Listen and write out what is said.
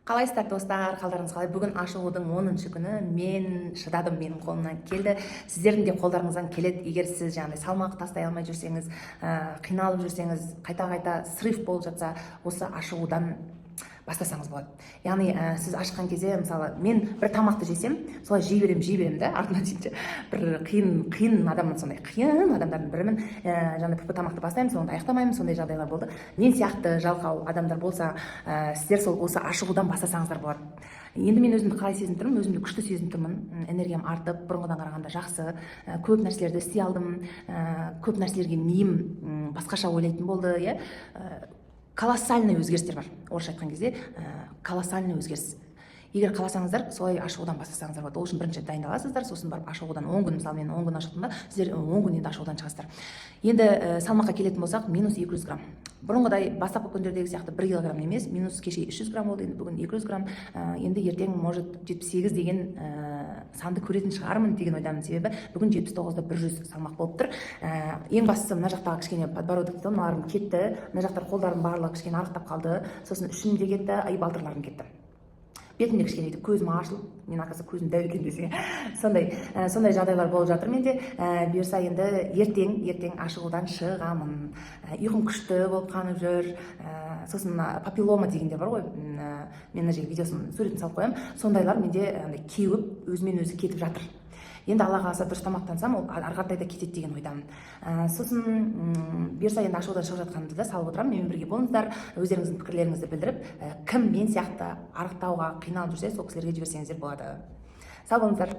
Қалайсыздар достар, қалдарыңыз қалай? Бүгін ашылудың 10-шы күні мен шыдадым, менің қолымнан келді. Сіздердің де қолдарыңыздан келеді. Егер сіз жаңағыдай салмақ тастай алмай жүрсеңіз, қиналып жүрсеңіз, қайта-қайта срыв болып жатса, осы ашылудан бастасаңыз болады. Яғни сіз ашқан кезде, мысалы, мен бір тамақты жесем, солай жей берем да, артынан сөйтсе бір қиын адаммын, сондай қиын адамдардың бірімін. Жаңағыдай бір тамақты бастаймын, соңында аяқтамаймын, сондай жағдайлар болды. Мен сияқты жалқау адамдар болса, сіздер осы ашығудан бастасаңыздар болады. Енді мен өзімді қалай сезініп тұрмын? Өзімді күшті сезініп тұрмын. Энергиям артып, бұрынғыдан қарағанда жақсы. Көп нәрселерді істей алдым. Көп нәрселерге миым басқаша ойлайтын болды, иә. Колоссальный өзгерістер бар. Орысша айтқан кезде колоссальный өзгеріс. Егер қаласаңыздар, солай ашығудан бастасаңыздар болады. Ол үшін бірінші дайындаласыздар, сосын барып ашығудан 10 күн, мысалы мен 10 күн ашықтым да, сіздер 10 күн енді ашығудан шығасыздар. Енді салмаққа келетін болсақ, минус 200 грамм. Бұрынғыдай бастапқы күндердегі сияқты 1 килограмм емес, минус кеше 300 грамм болды, енді бүгін 200 грамм. Енді ертең может 78 деген санды көретін шығармын деген ойдамын, себебі бүгін 79-да 100 салмақ болып тұр. Ең бастысы мына жақтағы кішкене подбородоктан мыналарым кетті, мына жақтар қолдарым барлығы кішкене арықтап қалды, сосын ішім де кетті, ай балтырларым кетті. Бетімде кішкене көзім ашылып, мен арқасы көзім дәу екен десең, сондай жағдайлар болып жатыр менде. Бұйырса енді ертең ашығудан шығамын. Ұйқым күшті болып қанып жүр. Сосын папиллома дегенде бар ғой, мен мына жерге видеосын, суретін салып қоямын. Сондайлар менде кеуіп, өзімен өзі кетіп жатыр. Енді Алла қаласа дұрыс тамақтансам, ол ары қаратай да кетеді деген ойдамын. Сосын бұйырса енді ашудан шығып жатқанымды да салып отырамын. Менімен бірге болыңыздар, өздеріңіздің пікірлеріңізді білдіріп, кім мен сияқты арықтауға қиналып жүрсе, сол кісілерге жіберсеңіздер болады. Сау болыңыздар.